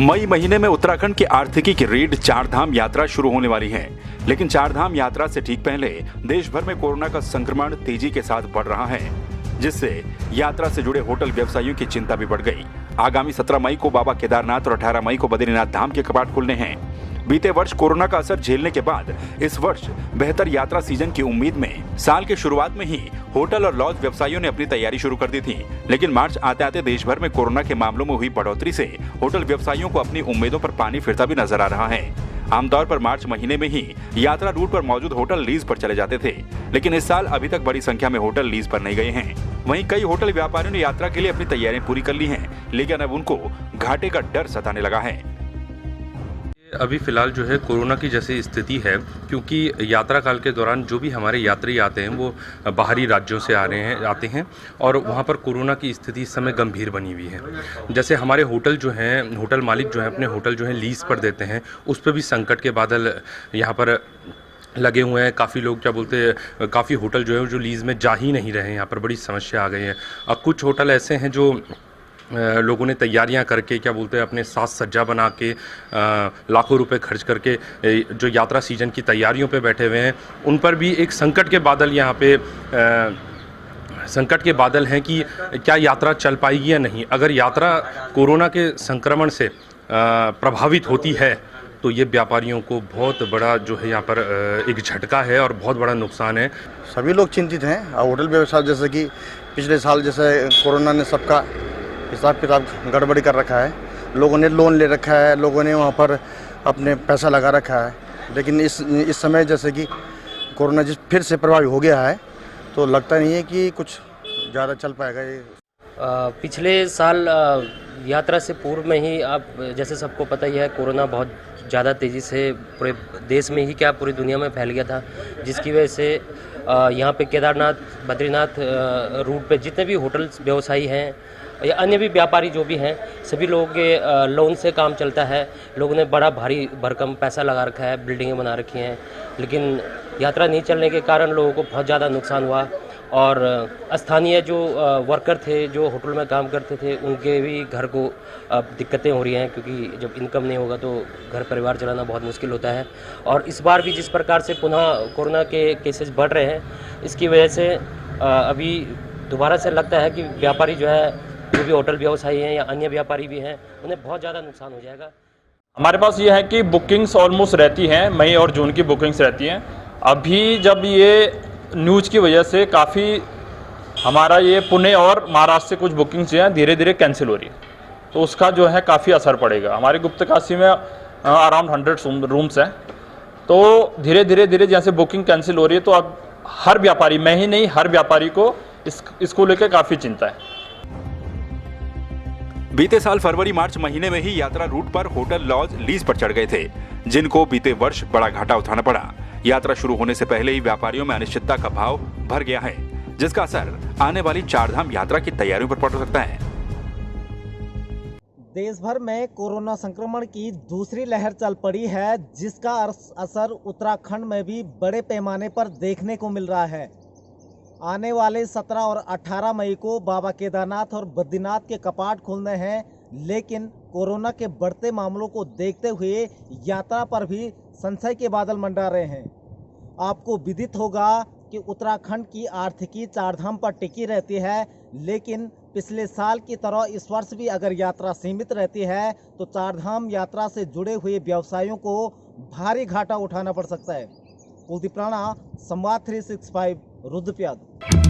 मई महीने में उत्तराखंड की आर्थिकी की रीढ़ चारधाम यात्रा शुरू होने वाली है, लेकिन चारधाम यात्रा से ठीक पहले देश भर में कोरोना का संक्रमण तेजी के साथ बढ़ रहा है, जिससे यात्रा से जुड़े होटल व्यवसायियों की चिंता भी बढ़ गई। आगामी 17 मई को बाबा केदारनाथ और 18 मई को बद्रीनाथ धाम के कपाट खुलने हैं। बीते वर्ष कोरोना का असर झेलने के बाद इस वर्ष बेहतर यात्रा सीजन की उम्मीद में साल के शुरुआत में ही होटल और लॉज व्यवसायियों ने अपनी तैयारी शुरू कर दी थी, लेकिन मार्च आते आते देश भर में कोरोना के मामलों में हुई बढ़ोतरी से होटल व्यवसायियों को अपनी उम्मीदों पर पानी फिरता भी नजर आ रहा है। आमतौर पर मार्च महीने में ही यात्रा रूट पर मौजूद होटल लीज पर चले जाते थे, लेकिन इस साल अभी तक बड़ी संख्या में होटल लीज पर नहीं गए हैं। वहीं कई होटल व्यापारियों ने यात्रा के लिए अपनी तैयारियां पूरी कर ली हैं, लेकिन अब उनको घाटे का डर सताने लगा है। अभी फ़िलहाल जो है कोरोना की जैसी स्थिति है, क्योंकि यात्रा काल के दौरान जो भी हमारे यात्री आते हैं वो बाहरी राज्यों से आते हैं और वहाँ पर कोरोना की स्थिति इस समय गंभीर बनी हुई है। जैसे हमारे होटल जो हैं, होटल मालिक जो हैं अपने होटल जो है लीज़ पर देते हैं, उस पर भी संकट के बादल यहाँ पर लगे हुए हैं। काफ़ी लोग क्या बोलते हैं, काफ़ी होटल जो है जो लीज़ में जा ही नहीं रहे हैं, यहाँ पर बड़ी समस्या आ गई है। अब कुछ होटल ऐसे हैं जो लोगों ने तैयारियां करके क्या बोलते हैं अपने साज सज्जा बना के लाखों रुपए खर्च करके जो यात्रा सीजन की तैयारियों पे बैठे हुए हैं, उन पर भी एक संकट के बादल यहाँ पे संकट के बादल हैं कि क्या यात्रा चल पाएगी या नहीं। अगर यात्रा कोरोना के संक्रमण से प्रभावित होती है तो ये व्यापारियों को बहुत बड़ा जो है यहाँ पर एक झटका है और बहुत बड़ा नुकसान है। सभी लोग चिंतित हैं। होटल व्यवसाय जैसे कि पिछले साल जैसे कोरोना ने सबका हिसाब किताब गड़बड़ी कर रखा है, लोगों ने लोन ले रखा है, लोगों ने वहाँ पर अपने पैसा लगा रखा है, लेकिन इस समय जैसे कि कोरोना फिर से प्रभावी हो गया है तो लगता नहीं है कि कुछ ज़्यादा चल पाएगा ये। पिछले साल यात्रा से पूर्व में ही आप जैसे सबको पता ही है, कोरोना बहुत ज़्यादा तेज़ी से पूरे देश में ही क्या पूरी दुनिया में फैल गया था, जिसकी वजह से यहाँ पे केदारनाथ बद्रीनाथ रूट पे जितने भी होटल व्यवसायी हैं या अन्य भी व्यापारी जो भी हैं, सभी लोगों के लोन से काम चलता है। लोगों ने बड़ा भारी भरकम पैसा लगा रखा है, बिल्डिंगें बना रखी हैं, लेकिन यात्रा नहीं चलने के कारण लोगों को बहुत ज़्यादा नुकसान हुआ। और स्थानीय जो वर्कर थे, जो होटल में काम करते थे, उनके भी घर को अब दिक्कतें हो रही हैं, क्योंकि जब इनकम नहीं होगा तो घर परिवार चलाना बहुत मुश्किल होता है। और इस बार भी जिस प्रकार से पुनः कोरोना के केसेस बढ़ रहे हैं, इसकी वजह से अभी दोबारा से लगता है कि व्यापारी जो है, जो भी होटल व्यवसायी हैं या अन्य व्यापारी भी हैं, उन्हें बहुत ज़्यादा नुकसान हो जाएगा। हमारे पास ये है कि बुकिंग्स ऑलमोस्ट रहती हैं, मई और जून की बुकिंग्स रहती हैं। अभी जब ये न्यूज़ की वजह से काफ़ी हमारा ये पुणे और महाराष्ट्र से कुछ बुकिंग्स जो हैं धीरे धीरे कैंसिल हो रही है, तो उसका जो है काफ़ी असर पड़ेगा। हमारे गुप्तकाशी में अराउंड 100 रूम्स हैं, तो धीरे धीरे जैसे बुकिंग कैंसिल हो रही है तो अब हर व्यापारी, मैं ही नहीं, हर व्यापारी को इसको लेकर काफ़ी चिंता है। बीते साल फरवरी मार्च महीने में ही यात्रा रूट पर होटल लॉज लीज पर चढ़ गए थे, जिनको बीते वर्ष बड़ा घाटा उठाना पड़ा। यात्रा शुरू होने से पहले ही व्यापारियों में अनिश्चितता का भाव भर गया है, जिसका असर आने वाली चारधाम यात्रा की तैयारियों पर पड़ सकता है। देश भर में कोरोना संक्रमण की दूसरी लहर चल पड़ी है, जिसका असर उत्तराखंड में भी बड़े पैमाने पर देखने को मिल रहा है। आने वाले 17 और 18 मई को बाबा केदारनाथ और बद्रीनाथ के कपाट खुलने हैं, लेकिन कोरोना के बढ़ते मामलों को देखते हुए यात्रा पर भी संशय के बादल मंडरा रहे हैं। आपको विदित होगा कि उत्तराखंड की आर्थिकी चारधाम पर टिकी रहती है, लेकिन पिछले साल की तरह इस वर्ष भी अगर यात्रा सीमित रहती है तो चारधाम यात्रा से जुड़े हुए व्यवसायियों को भारी घाटा उठाना पड़ सकता है। कुलदीप राणा, संवाद 365, रुद्रप्रयाग।